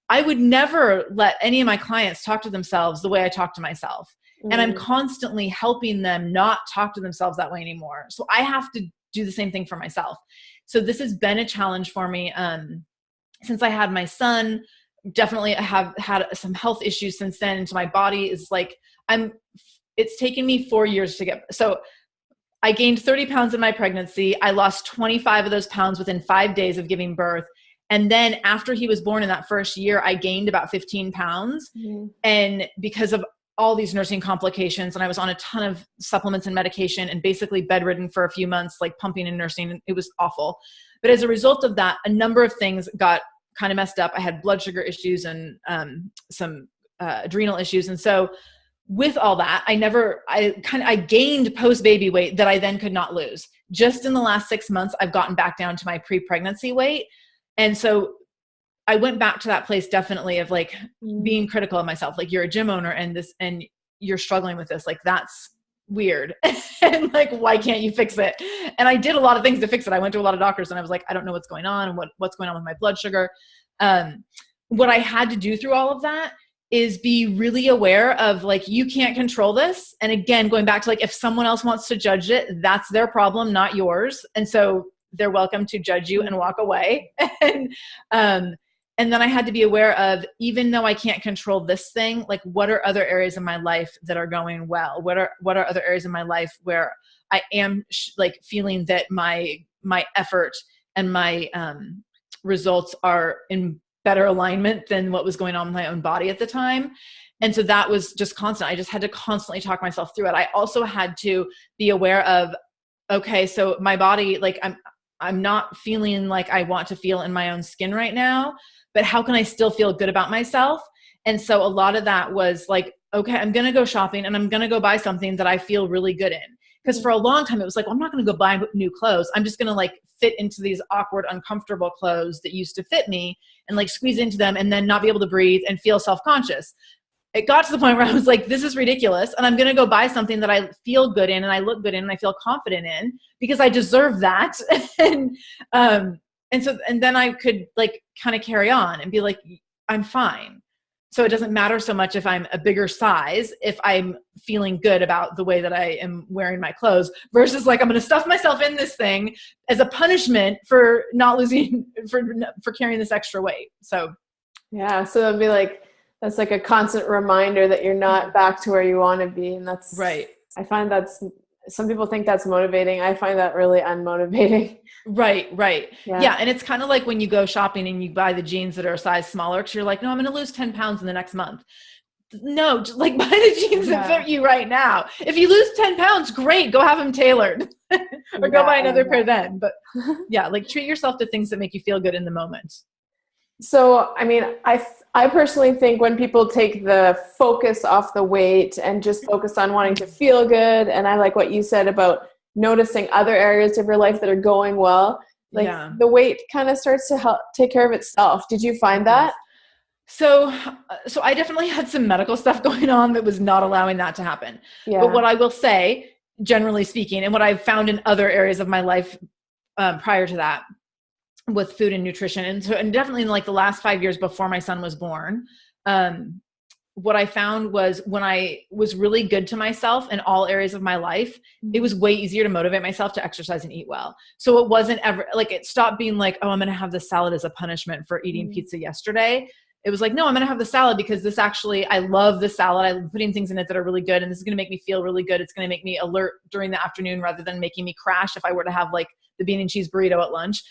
[SPEAKER 2] I would never let any of my clients talk to themselves the way I talk to myself. And I'm constantly helping them not talk to themselves that way anymore. So I have to do the same thing for myself. So this has been a challenge for me. Since I had my son, definitely I have had some health issues since then. And so my body is like, it's taken me 4 years to get, so I gained 30 pounds in my pregnancy. I lost 25 of those pounds within 5 days of giving birth. And then after he was born in that first year, I gained about 15 pounds. And because of all these nursing complications, and I was on a ton of supplements and medication and basically bedridden for a few months, like pumping and nursing, and it was awful. But as a result of that, a number of things got kind of messed up. I had blood sugar issues and some adrenal issues. And so with all that, I gained post-baby weight that I then could not lose. Just in the last 6 months, I've gotten back down to my pre-pregnancy weight. And so I went back to that place definitely of like being critical of myself. Like you're a gym owner and you're struggling with this. Like that's weird. And like, why can't you fix it? And I did a lot of things to fix it. I went to a lot of doctors and I was like, I don't know what's going on and what's going on with my blood sugar. What I had to do through all of that is be really aware of like, you can't control this. And again, going back to like, if someone else wants to judge it, that's their problem, not yours. And so they're welcome to judge you and walk away. And then I had to be aware of, even though I can't control this thing, like what are other areas in my life that are going well? What are other areas in my life where I am like feeling that my effort and my results are in better alignment than what was going on with my own body at the time. And so that was just constant. I just had to constantly talk myself through it. I also had to be aware of, okay, so my body, like I'm not feeling like I want to feel in my own skin right now, but how can I still feel good about myself? And so a lot of that was like, okay, I'm going to go shopping and I'm going to go buy something that I feel really good in. Because for a long time, it was like, well, I'm not going to go buy new clothes. I'm just going to like fit into these awkward, uncomfortable clothes that used to fit me and like squeeze into them and then not be able to breathe and feel self-conscious. It got to the point where I was like, this is ridiculous. And I'm going to go buy something that I feel good in and I look good in and I feel confident in because I deserve that. And then I could like kind of carry on and be like, I'm fine. So it doesn't matter so much if I'm a bigger size, if I'm feeling good about the way that I am wearing my clothes versus like, I'm going to stuff myself in this thing as a punishment for not losing, for carrying this extra weight. So.
[SPEAKER 1] Yeah. So it'd be like, that's like a constant reminder that you're not back to where you want to be. And that's
[SPEAKER 2] right.
[SPEAKER 1] I find some people think that's motivating. I find that really unmotivating.
[SPEAKER 2] Right. Yeah. And it's kind of like when you go shopping and you buy the jeans that are a size smaller because you're like, no, I'm going to lose 10 pounds in the next month. No, just like buy the jeans that fit you right now. If you lose 10 pounds, great. Go have them tailored or go buy another pair then. But yeah, like treat yourself to things that make you feel good in the moment.
[SPEAKER 1] So, I mean, I personally think when people take the focus off the weight and just focus on wanting to feel good, and I like what you said about noticing other areas of your life that are going well, like the weight kind of starts to help take care of itself. Did you find that?
[SPEAKER 2] So I definitely had some medical stuff going on that was not allowing that to happen.
[SPEAKER 1] Yeah.
[SPEAKER 2] But what I will say, generally speaking, and what I've found in other areas of my life prior to that, with food and nutrition, and definitely in like the last 5 years before my son was born, what I found was when I was really good to myself in all areas of my life, it was way easier to motivate myself to exercise and eat well. So it wasn't ever like, it stopped being like, oh, I'm going to have this salad as a punishment for eating pizza yesterday. It was like, no, I'm going to have the salad because this actually, I love the salad. I'm putting things in it that are really good. And this is going to make me feel really good. It's going to make me alert during the afternoon rather than making me crash if I were to have like the bean and cheese burrito at lunch.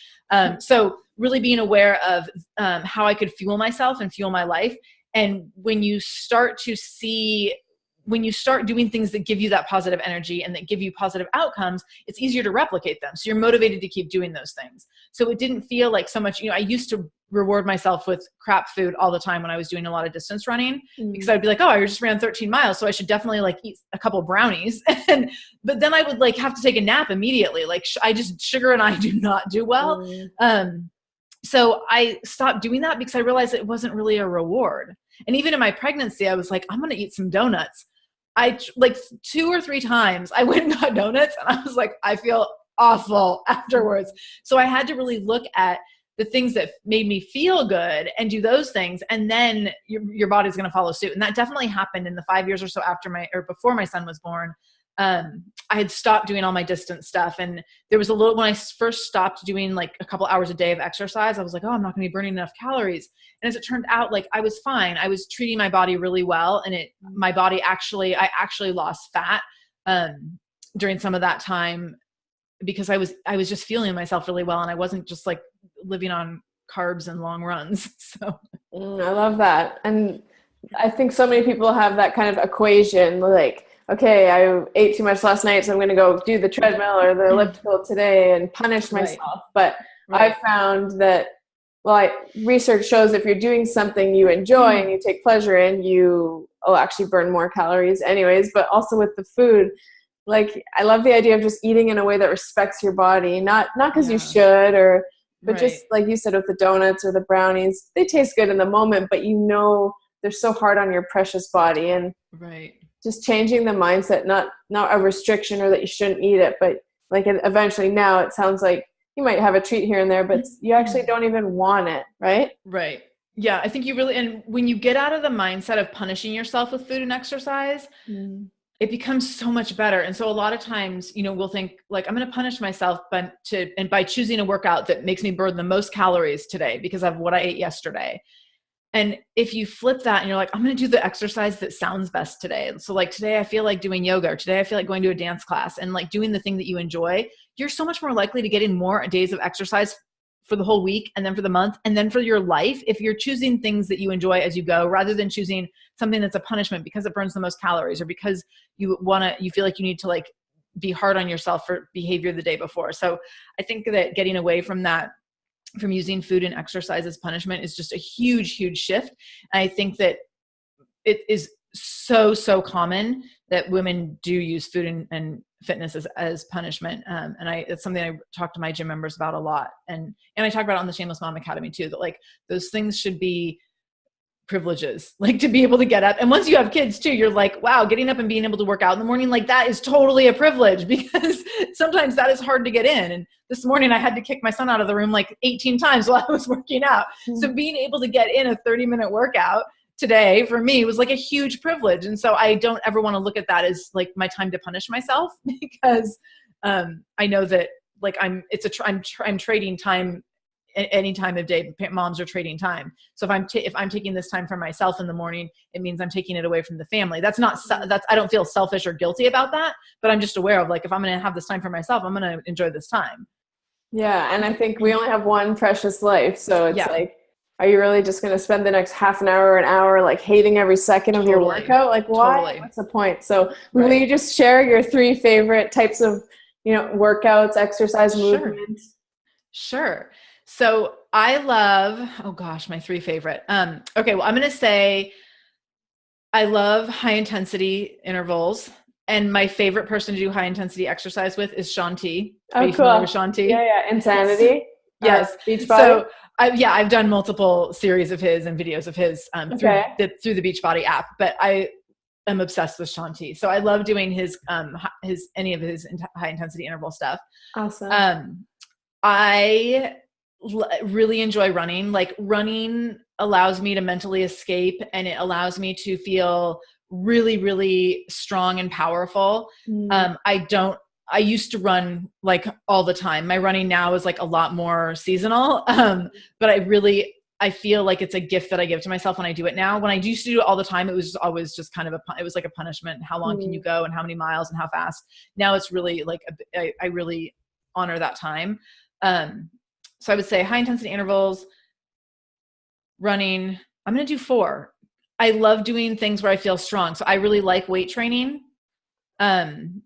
[SPEAKER 2] So really being aware of how I could fuel myself and fuel my life. And when you start doing things that give you that positive energy and that give you positive outcomes, it's easier to replicate them. So you're motivated to keep doing those things. So it didn't feel like so much, I used to reward myself with crap food all the time when I was doing a lot of distance running, because I'd be like, oh, I just ran 13 miles. So I should definitely like eat a couple brownies. But then I would like have to take a nap immediately. Like sugar and I do not do well. So I stopped doing that because I realized it wasn't really a reward. And even in my pregnancy, I was like, I'm going to eat some donuts. I like 2 or 3 times I went and got donuts and I was like, I feel awful afterwards. So I had to really look at the things that made me feel good and do those things. And then your body's going to follow suit. And that definitely happened in the 5 years or so before my son was born. I had stopped doing all my distance stuff. And there was when I first stopped doing like a couple hours a day of exercise, I was like, oh, I'm not going to be burning enough calories. And as it turned out, like I was fine. I was treating my body really well. And I actually lost fat, during some of that time because I was just feeling myself really well. And I wasn't just like living on carbs and long runs. So
[SPEAKER 1] I love that. And I think so many people have that kind of equation, like, okay, I ate too much last night, so I'm going to go do the treadmill or the elliptical today and punish myself. But I found that, research shows if you're doing something you enjoy and you take pleasure in, you will actually burn more calories anyways. But also with the food, like I love the idea of just eating in a way that respects your body, not because you should, but just like you said with the donuts or the brownies, they taste good in the moment, but they're so hard on your precious body. And just changing the mindset, not a restriction or that you shouldn't eat it, but like eventually now it sounds like you might have a treat here and there, but you actually don't even want it, right?
[SPEAKER 2] Right. Yeah, I think and when you get out of the mindset of punishing yourself with food and exercise, it becomes so much better. And so a lot of times, we'll think like, I'm going to punish myself, and by choosing a workout that makes me burn the most calories today because of what I ate yesterday. And if you flip that and you're like, I'm going to do the exercise that sounds best today. So like today I feel like doing yoga, or today I feel like going to a dance class, and like doing the thing that you enjoy, you're so much more likely to get in more days of exercise for the whole week, and then for the month, and then for your life, if you're choosing things that you enjoy as you go, rather than choosing something that's a punishment because it burns the most calories, or because you feel like you need to like be hard on yourself for behavior the day before. So I think that getting away from that, from using food and exercise as punishment, is just a huge, huge shift. And I think that it is so common that women do use food and fitness as punishment. And it's something I talk to my gym members about a lot. And I talk about it on the Shameless Mom Academy too, that like those things should be privileges, like to be able to get up. And once you have kids too, you're like, wow, getting up and being able to work out in the morning, like that is totally a privilege, because sometimes that is hard to get in. And this morning I had to kick my son out of the room like 18 times while I was working out. So being able to get in a 30-minute workout today for me was like a huge privilege. And so I don't ever want to look at that as like my time to punish myself, because I know that like I'm trading time. Any time of day, moms are trading time. So if I'm taking this time for myself in the morning, it means I'm taking it away from the family. I don't feel selfish or guilty about that, but I'm just aware of like, if I'm going to have this time for myself, I'm going to enjoy this time.
[SPEAKER 1] Yeah. And I think we only have one precious life. So it's like, are you really just going to spend the next half an hour or an hour like hating every second of your workout? Like why? What's the point? So will you just share your 3 favorite types of, workouts, exercise, movement?
[SPEAKER 2] Sure. So I love, oh gosh, my three favorite. Okay, well, I'm going to say I love high intensity intervals. And my favorite person to do high intensity exercise with is Shaun T. Are
[SPEAKER 1] Oh,
[SPEAKER 2] you familiar
[SPEAKER 1] cool.
[SPEAKER 2] with Shaun T?
[SPEAKER 1] Yeah. Insanity.
[SPEAKER 2] Yes.
[SPEAKER 1] Beachbody.
[SPEAKER 2] So I've done multiple series of his and videos of his through the Beachbody app, but I am obsessed with Shaun T. So I love doing his any of his high intensity interval stuff.
[SPEAKER 1] Awesome.
[SPEAKER 2] I really enjoy running. Like, running allows me to mentally escape, and it allows me to feel really, really strong and powerful. I used to run like all the time. My running now is like a lot more seasonal. But I feel like it's a gift that I give to myself when I do it now. When I used to do it all the time, it was just always just kind of it was like a punishment. How long can you go and how many miles and how fast? Now it's really like, I really honor that time. So I would say high intensity intervals, running. I'm going to do 4. I love doing things where I feel strong. So I really like weight training. And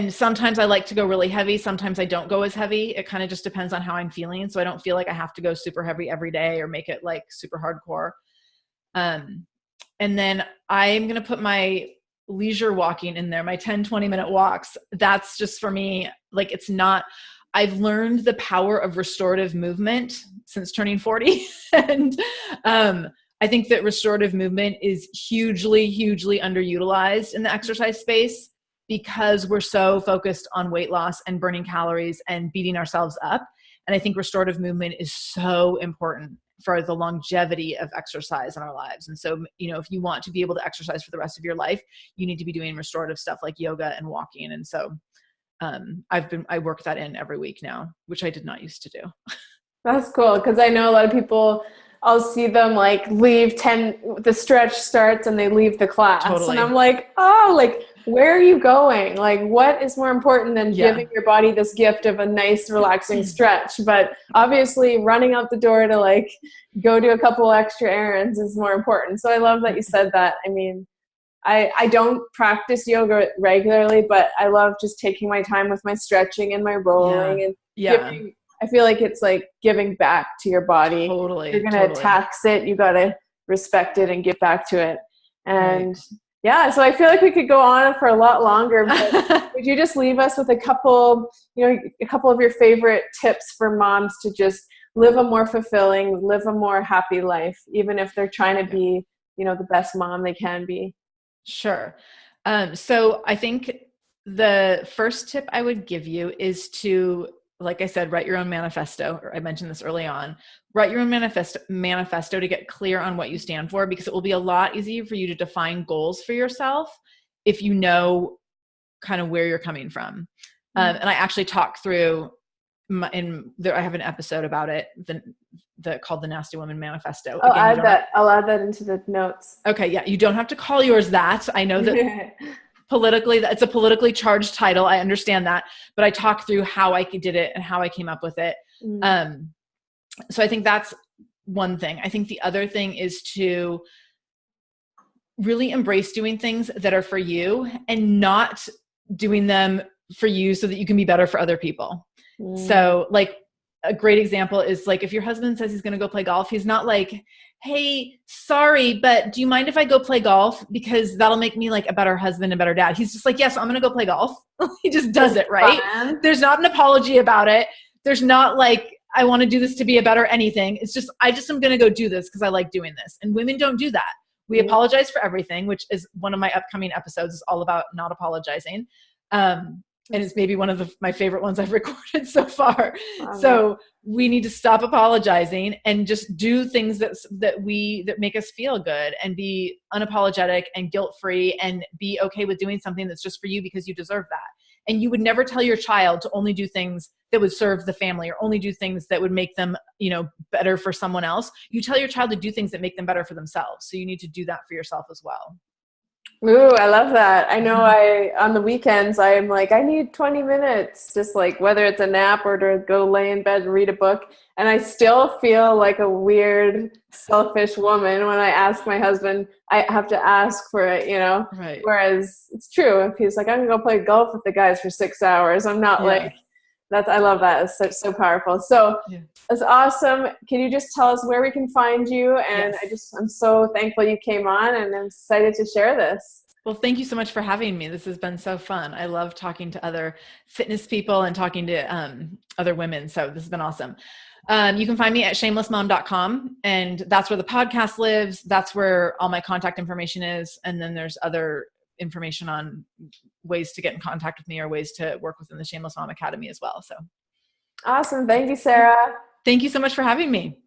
[SPEAKER 2] sometimes I like to go really heavy. Sometimes I don't go as heavy. It kind of just depends on how I'm feeling. So I don't feel like I have to go super heavy every day or make it like super hardcore. And then I'm going to put my leisure walking in there, my 10, 20-minute walks. That's just for me. Like, I've learned the power of restorative movement since turning 40. And I think that restorative movement is hugely, hugely underutilized in the exercise space, because we're so focused on weight loss and burning calories and beating ourselves up. And I think restorative movement is so important for the longevity of exercise in our lives. And so, if you want to be able to exercise for the rest of your life, you need to be doing restorative stuff like yoga and walking. And so I work that in every week now, which I did not used to do.
[SPEAKER 1] That's cool. Because I know a lot of people, I'll see them like leave the stretch starts and they leave the class.
[SPEAKER 2] Totally.
[SPEAKER 1] And I'm like, where are you going? Like, what is more important than giving your body this gift of a nice, relaxing stretch? But obviously running out the door to like go do a couple extra errands is more important. So I love that you said that. I mean, I don't practice yoga regularly, but I love just taking my time with my stretching and my rolling and giving. I feel like it's like giving back to your body.
[SPEAKER 2] Totally.
[SPEAKER 1] You're going to tax it. You got to respect it and give back to it. And so I feel like we could go on for a lot longer, but would you just leave us with a couple of your favorite tips for moms to just live a more fulfilling, live a more happy life, even if they're trying to be, the best mom they can be?
[SPEAKER 2] Sure. So I think the first tip I would give you is to, like I said, write your own manifesto. Or I mentioned this early on. Write your own manifesto to get clear on what you stand for, because it will be a lot easier for you to define goals for yourself if you know kind of where you're coming from. And I actually talk through I have an episode about it called the Nasty Woman Manifesto.
[SPEAKER 1] I'll add that into the notes.
[SPEAKER 2] Okay. Yeah. You don't have to call yours that. I know that it's a politically charged title. I understand that, but I talk through how I did it and how I came up with it. So I think that's one thing. I think the other thing is to really embrace doing things that are for you and not doing them for you so that you can be better for other people. So like a great example is like, if your husband says he's going to go play golf, he's not like, hey, sorry, but do you mind if I go play golf? Because that'll make me like a better husband and better dad. He's just like, yes, I'm going to go play golf. He just does it, right? There's not an apology about it. There's not like, I want to do this to be a better anything. It's just, I just am going to go do this because I like doing this. And women don't do that. We apologize for everything, which is one of my upcoming episodes is all about not apologizing. And it's maybe one of my favorite ones I've recorded so far. So we need to stop apologizing and just do things that make us feel good and be unapologetic and guilt-free and be okay with doing something that's just for you because you deserve that. And you would never tell your child to only do things that would serve the family or only do things that would make them, better for someone else. You tell your child to do things that make them better for themselves. So you need to do that for yourself as well.
[SPEAKER 1] Ooh, I love that. I know on the weekends, I'm like, I need 20 minutes, just like whether it's a nap or to go lay in bed and read a book. And I still feel like a weird, selfish woman when I ask my husband, I have to ask for it,
[SPEAKER 2] Right.
[SPEAKER 1] Whereas it's true. If he's like, I'm going to go play golf with the guys for 6 hours, I'm not like, I love that. It's so powerful. So
[SPEAKER 2] Yeah.
[SPEAKER 1] it's awesome. Can you just tell us where we can find you? And
[SPEAKER 2] Yes.
[SPEAKER 1] I'm so thankful you came on, and I'm excited to share this.
[SPEAKER 2] Well, thank you so much for having me. This has been so fun. I love talking to other fitness people and talking to other women. So this has been awesome. You can find me at shamelessmom.com, and that's where the podcast lives. That's where all my contact information is. And then there's other information on ways to get in contact with me or ways to work within the Shameless Mom Academy as well. So
[SPEAKER 1] Awesome. Thank you, Sara.
[SPEAKER 2] thank you so much for having me.